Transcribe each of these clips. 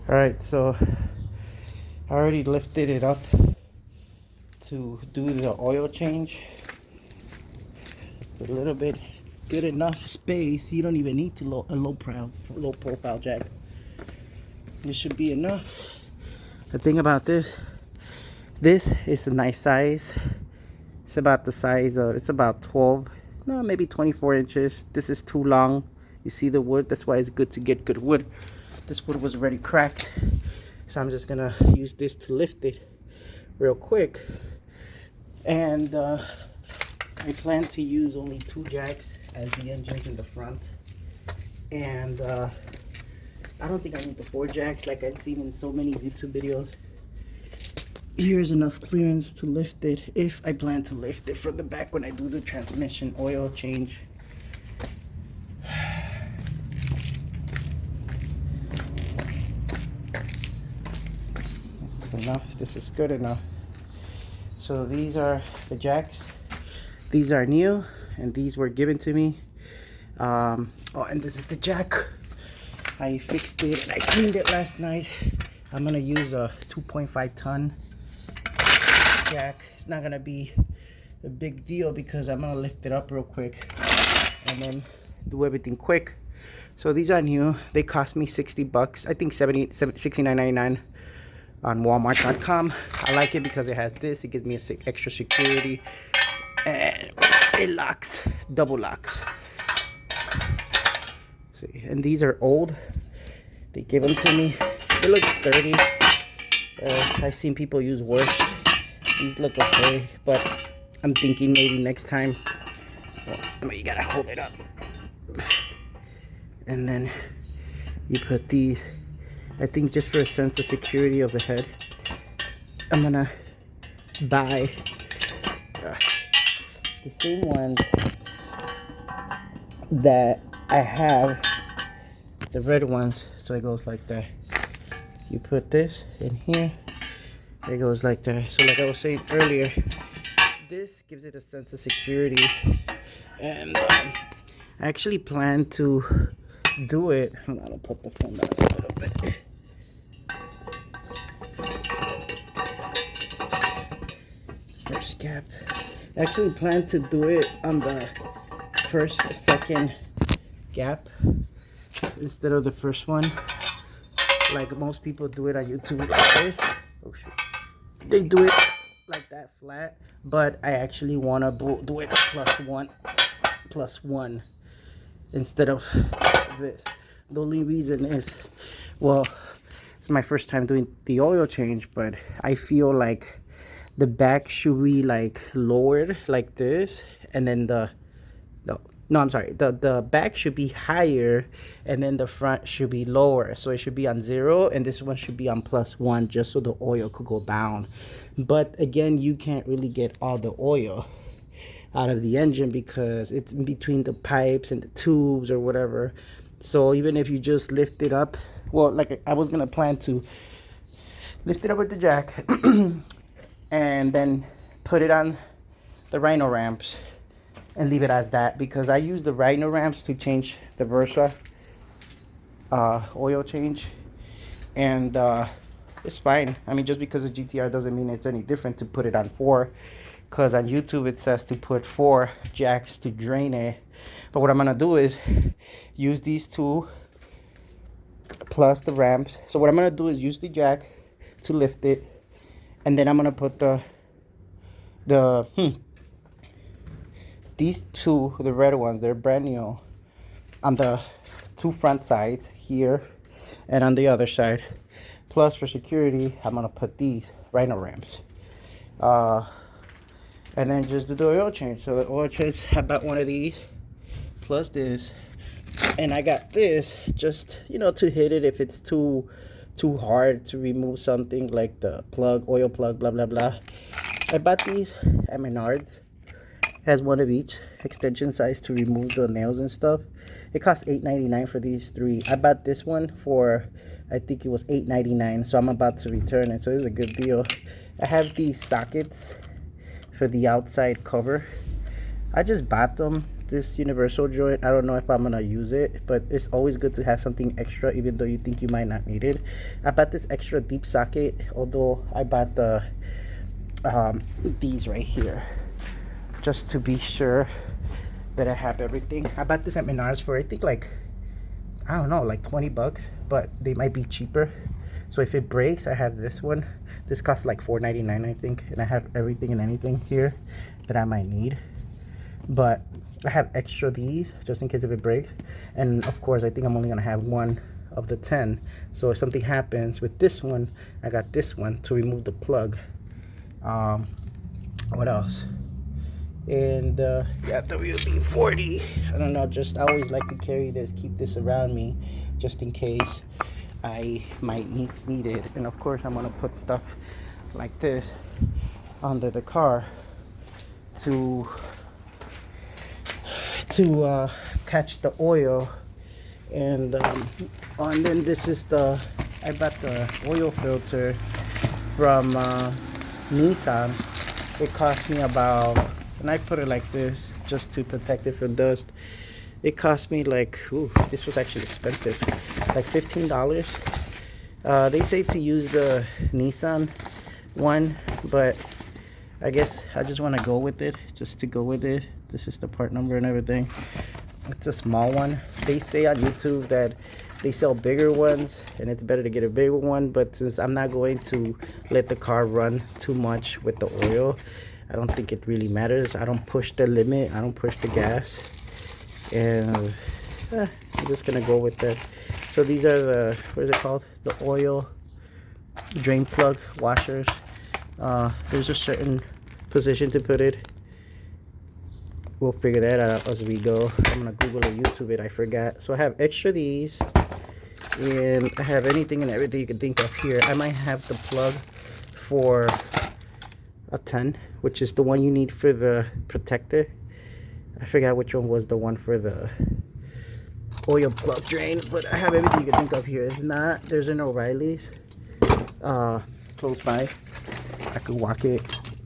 All right, so I already lifted it up to do the oil change. It's a little bit good enough space. You don't even need to a low profile jack. This should be enough. The thing about this is a nice size. It's about the size of, it's about 12, no, maybe 24 inches. This is too long. You see the wood? That's why it's good to get good wood. This wood was already cracked, so I'm just gonna use this to lift it real quick. And I plan to use only 2 jacks as the engine's in the front. And I don't think I need the 4 jacks like I've seen in so many YouTube videos. Here's enough clearance to lift it, if I plan to lift it from the back when I do the transmission oil change. This is enough. This is good enough. So these are the jacks. These are new, and these were given to me. Oh, and this is the jack. I fixed it and I cleaned it last night. I'm gonna use a 2.5 ton jack. It's not gonna be a big deal because I'm gonna lift it up real quick and then do everything quick. So these are new. They cost me 60 bucks. I think 69.99 on walmart.com. I like it because it has this. It gives me extra security, and it locks, double locks. See, and these are old. They give them to me. They look sturdy. I've seen people use worse. These look okay, but I'm thinking maybe next time. Well, you gotta hold it up, and then you put these. I think just for a sense of security of the head, I'm gonna buy the same ones that I have, the red ones. So it goes like that. You put this in here, it goes like that. So like I was saying earlier, this gives it a sense of security. And I actually plan to do it. Hold on, I'll put the phone down a little bit. First gap. I actually plan to do it on the second gap instead of the first one, like most people do it on YouTube like this. Oh shoot. They do it like that flat, but I actually want to do it plus one instead of this. The only reason is, well, it's my first time doing the oil change, but I feel like the back should be like lowered like this, and then the back should be higher, and then the front should be lower. So it should be on 0, and this one should be on +1, just so the oil could go down. But again, you can't really get all the oil out of the engine because it's in between the pipes and the tubes or whatever. So even if you just lift it up, well, like I was gonna plan to lift it up with the jack and then put it on the Rhino ramps and leave it as that, because I use the Rhino ramps to change the Versa oil change, and it's fine. I mean, just because the GTR doesn't mean it's any different to put it on 4, because on YouTube it says to put 4 jacks to drain it. But what I'm gonna do is use these 2 plus the ramps. So what I'm gonna do is use the jack to lift it, and then I'm gonna put these 2, the red ones, they're brand new, on the 2 front sides here and on the other side. Plus for security, I'm gonna put these Rhino ramps, and then just do the oil change. So the oil change, I bought one of these plus this, and I got this just, you know, to hit it if it's too hard to remove something, like the plug, oil plug, blah blah blah. I bought these at Menards. Has one of each extension size to remove the nails and stuff. It costs $8.99 for these 3. I bought this one for, I think it was $8.99, so I'm about to return it, so it's a good deal. I have these sockets for the outside cover. I just bought them. this universal joint. I don't know if I'm gonna use it, but it's always good to have something extra, even though you think you might not need it. I bought this extra deep socket, although I bought the these right here just to be sure that I have everything. I bought this at Menards for I think like, I don't know, like 20 bucks, but they might be cheaper. So if it breaks, I have this one. This costs like $4.99 I think, and I have everything and anything here that I might need. But I have extra these just in case if it breaks. And of course I think I'm only gonna have one of the 10, so if something happens with this one, I got this one to remove the plug. What else? And yeah, WD-40. I don't know, just I always like to carry this, keep this around me just in case I might need it. And of course I'm gonna put stuff like this under the car to catch the oil. And then this is I bought the oil filter from Nissan. It cost me about, and I put it like this just to protect it from dust. It cost me like, ooh, this was actually expensive, like $15. They say to use the Nissan one, but I guess I just want to go with it, just to go with it. This is the part number and everything. It's a small one. They say on YouTube that they sell bigger ones and it's better to get a bigger one, but since I'm not going to let the car run too much with the oil, I don't think it really matters. I don't push the limit, I don't push the gas, and I'm just gonna go with that. So these are the, what is it called, the oil drain plug washers. There's a certain position to put it. We'll figure that out as we go. I'm gonna Google or YouTube it, I forgot. So I have extra these, and I have anything and everything you can think of here. I might have the plug for a 10, which is the one you need for the protector. I forgot which one was the one for the oil plug drain, but I have everything you can think of here. If not, there's an O'Reilly's close by. I could walk it.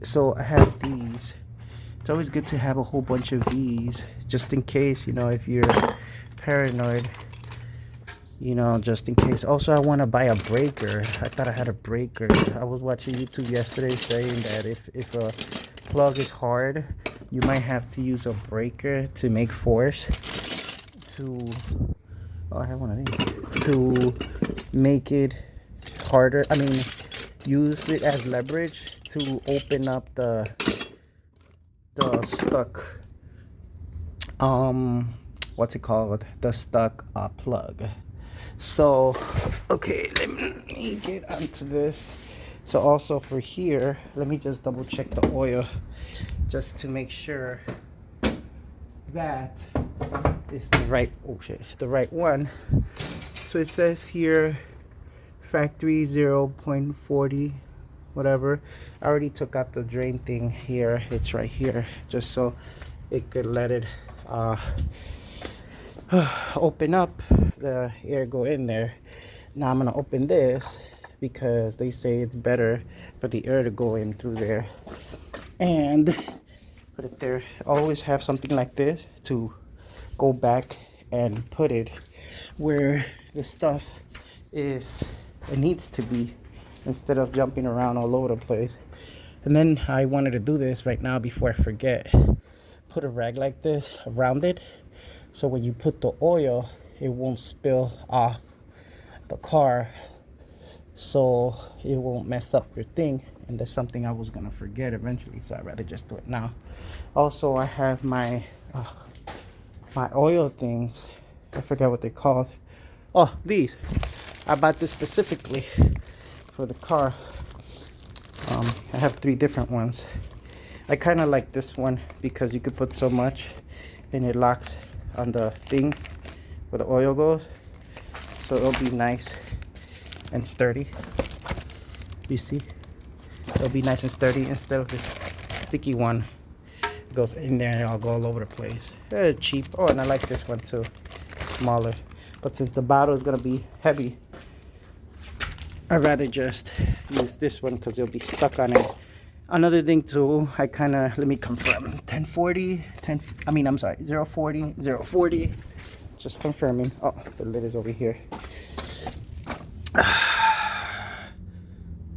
So I have these. It's always good to have a whole bunch of these just in case, you know, if you're paranoid, you know, just in case. Also, I want to buy a breaker. I thought I had a breaker. I was watching YouTube yesterday saying that if a plug is hard, you might have to use a breaker to make force to, oh, I have one of these, to make it harder. I mean, use it as leverage to open up the stuck, what's it called, the stuck plug. So okay, let me get onto this. So also for here, let me just double check the oil just to make sure that is the right, oh shit, the right one. So it says here factory 0.40 whatever. I already took out the drain thing here. It's right here, just so it could let it open up, the air go in there. Now I'm gonna open this because they say it's better for the air to go in through there, and put it there. Always have something like this to go back and put it where the stuff is, it needs to be, instead of jumping around all over the place. And then I wanted to do this right now before I forget. Put a rag like this around it, so when you put the oil, it won't spill off the car, so it won't mess up your thing. And that's something I was gonna forget eventually, so I'd rather just do it now. Also, I have my my oil things. I forgot what they're called. Oh, these. I bought this specifically for the car. I have 3 different ones. I kind of like this one because you could put so much and it locks on the thing where the oil goes, so it'll be nice and sturdy. You see, it'll be nice and sturdy instead of this sticky one. It goes in there and it'll go all over the place. They're cheap. Oh, and I like this one too, smaller, but since the bottle is gonna be heavy, I'd rather just use this one because it'll be stuck on it Another thing too, I kind of, let me confirm, 1040, 10, I mean, I'm sorry, 040, 040, just confirming. Oh, the lid is over here.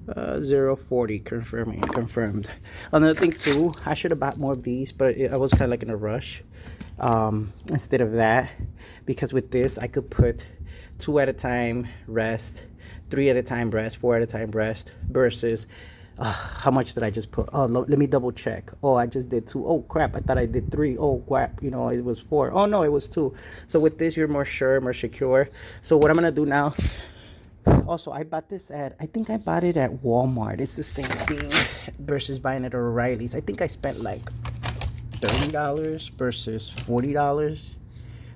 040, confirmed. Another thing too, I should have bought more of these, but I was kind of like in a rush. Instead of that, because with this, I could put 2 at a time, rest, 3 at a time, rest, 4 at a time, rest, versus how much did I just put? Oh, let me double check. Oh, I just did 2. Oh crap, I thought I did 3. Oh crap, you know, it was 4. Oh no, it was 2. So with this, you're more sure, more secure. So what I'm gonna do now, also I bought this at, I think I bought it at Walmart. It's the same thing versus buying it at O'Reilly's. I think I spent like $30 versus $40.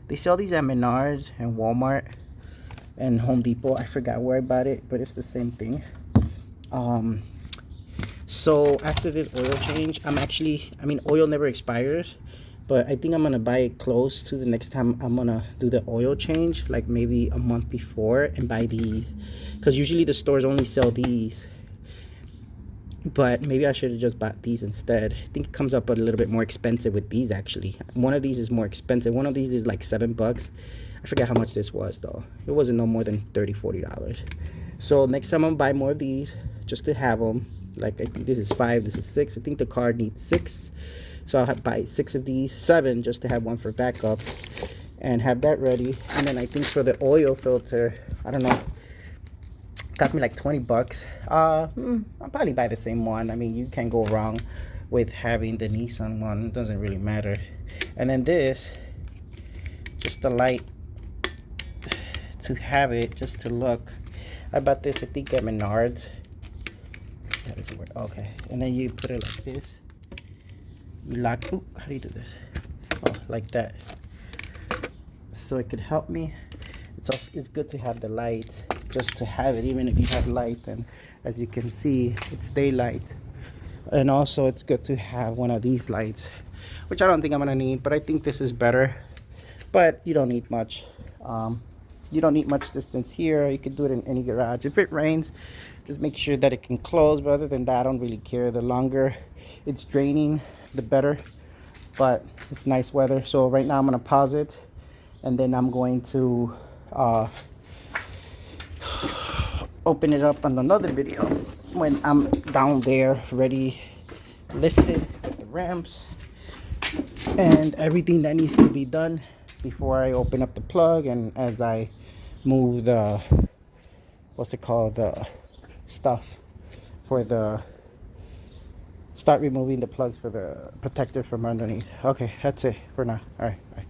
They sell these at Menards and Walmart and Home Depot. I forgot where I bought it, but it's the same thing. So after this oil change, I mean, oil never expires, but I think I'm gonna buy it close to the next time I'm gonna do the oil change, like maybe a month before, and buy these, because usually the stores only sell these, but maybe I should have just bought these instead. I think it comes up a little bit more expensive with these. Actually, one of these is more expensive. One of these is like $7. I forget how much this was though. It wasn't no more than $30-40. So next time I'm gonna buy more of these just to have them. Like I think this is 5, this is 6. I think the car needs 6, so I'll buy 6 of these, 7 just to have one for backup, and have that ready. And then I think for the oil filter, I don't know, it cost me like $20. I'll probably buy the same one. I mean, you can't go wrong with having the Nissan one. It doesn't really matter. And then this, just the light to have it, just to look. I bought this, I think, at Menards. How does it work? Okay, and then you put it like this. You lock. Ooh, how do you do this? Oh, like that. So it could help me. It's good to have the light, just to have it, even if you have light. And as you can see, it's daylight. And also, it's good to have one of these lights, which I don't think I'm gonna need, but I think this is better. But you don't need much. You don't need much distance here. You can do it in any garage. If it rains, just make sure that it can close. But other than that, I don't really care. The longer it's draining, the better. But it's nice weather. So right now I'm gonna pause it, and then I'm going to open it up on another video when I'm down there ready, lifted with the ramps and everything that needs to be done before I open up the plug, and as I move the, what's it called, the stuff for the, start removing the plugs for the protector from underneath. Okay, that's it for now. All right, bye.